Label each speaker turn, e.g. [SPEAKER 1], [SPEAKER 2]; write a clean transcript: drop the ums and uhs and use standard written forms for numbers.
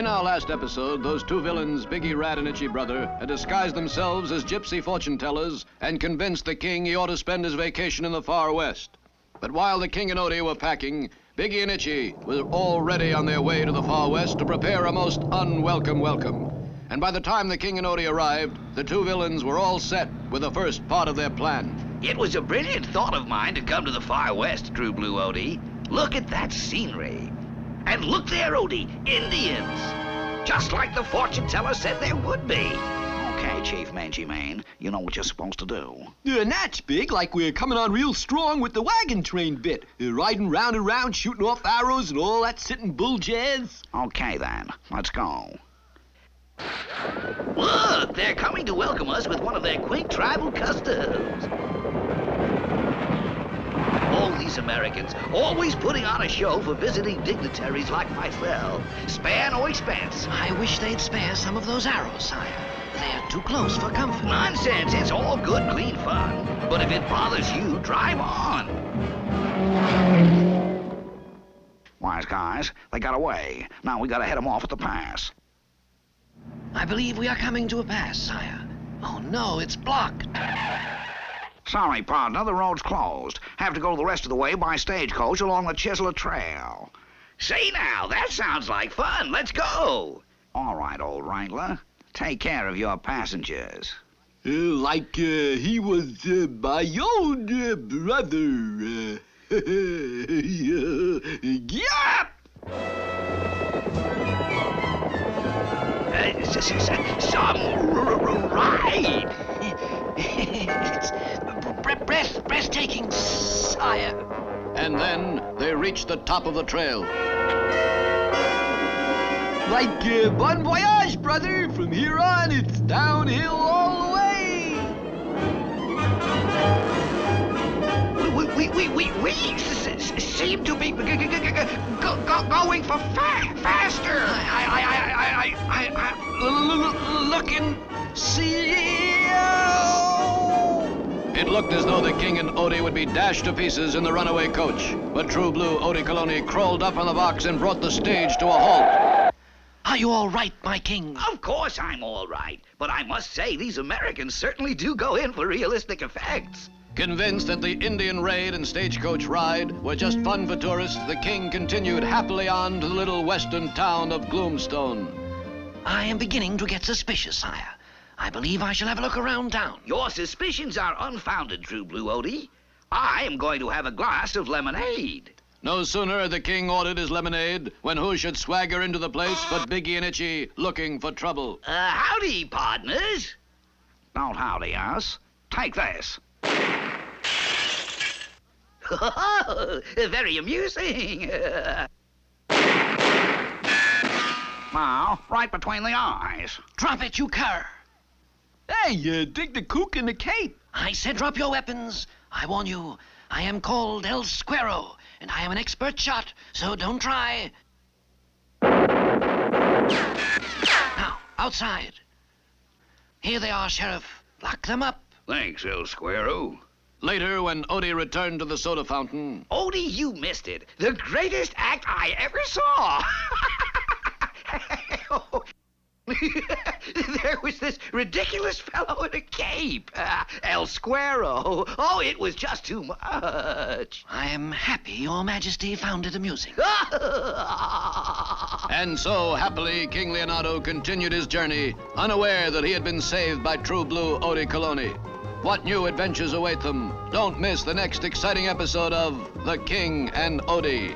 [SPEAKER 1] In our last episode, those two villains, Biggie Rat and Itchy Brother, had disguised themselves as gypsy fortune tellers and convinced the king he ought to spend his vacation in the far west. But while the king and Odie were packing, Biggie and Itchy were already on their way to the far west to prepare a most unwelcome welcome. And by the time the king and Odie arrived, the two villains were all set with the first part of their plan.
[SPEAKER 2] It was a brilliant thought of mine to come to the far west, True Blue Odie. Look at that scenery. And look there, Odie, Indians. Just like the fortune teller said there would be. Okay, Chief Mangy Man, you know what you're supposed to do.
[SPEAKER 3] And that's big, like we're coming on real strong with the wagon train bit. Riding round and round, shooting off arrows and all that sitting bull jazz.
[SPEAKER 2] Okay, then, let's go. Look, they're coming to welcome us with one of their quaint tribal customs. All these Americans always putting on a show for visiting dignitaries like myself. Spare no expense.
[SPEAKER 4] I wish they'd spare some of those arrows, sire. They're too close for comfort.
[SPEAKER 2] Nonsense, it's all good, clean fun. But if it bothers you, drive on. Wise guys, they got away. Now we gotta head them off at the pass.
[SPEAKER 4] I believe we are coming to a pass, sire. Oh no, it's blocked.
[SPEAKER 2] Sorry, partner, the road's closed. Have to go the rest of the way by stagecoach along the Chisler Trail. Say now, that sounds like fun. Let's go. All right, old wrangler. Take care of your passengers.
[SPEAKER 3] Like he was my own brother. Yep!
[SPEAKER 2] Some ride.
[SPEAKER 4] It's breathtaking, sire.
[SPEAKER 1] And then they reached the top of the trail.
[SPEAKER 3] Like bon voyage, brother. From here on, it's downhill all the way.
[SPEAKER 2] We seem to be going for faster.
[SPEAKER 3] Looking, see.
[SPEAKER 1] It looked as though the king and Odie would be dashed to pieces in the runaway coach. But True Blue Odie Coloni crawled up on the box and brought the stage to a halt.
[SPEAKER 4] Are you all right, my king?
[SPEAKER 2] Of course I'm all right. But I must say, these Americans certainly do go in for realistic effects.
[SPEAKER 1] Convinced that the Indian raid and stagecoach ride were just fun for tourists, the king continued happily on to the little western town of Gloomstone.
[SPEAKER 4] I am beginning to get suspicious, sire. I believe I shall have a look around town.
[SPEAKER 2] Your suspicions are unfounded, True Blue Odie. I am going to have a glass of lemonade.
[SPEAKER 1] No sooner had the king ordered his lemonade when who should swagger into the place but Biggie and Itchy looking for trouble.
[SPEAKER 2] Howdy, partners. Don't howdy us. Take this. Very amusing. Now, right between the eyes.
[SPEAKER 4] Drop it, you cur.
[SPEAKER 3] Hey, dig the kook in the cape.
[SPEAKER 4] I said drop your weapons. I warn you, I am called El Squero, and I am an expert shot, so don't try. Now, outside. Here they are, Sheriff. Lock them up.
[SPEAKER 2] Thanks, El Squero.
[SPEAKER 1] Later, when Odie returned to the soda fountain...
[SPEAKER 2] Odie, you missed it. The greatest act I ever saw. There was this ridiculous fellow in a cape. El Squero. Oh, it was just too much.
[SPEAKER 4] I am happy Your Majesty found it amusing.
[SPEAKER 1] And so, happily, King Leonardo continued his journey, unaware that he had been saved by True Blue Odie Coloni. What new adventures await them? Don't miss the next exciting episode of The King and Odie.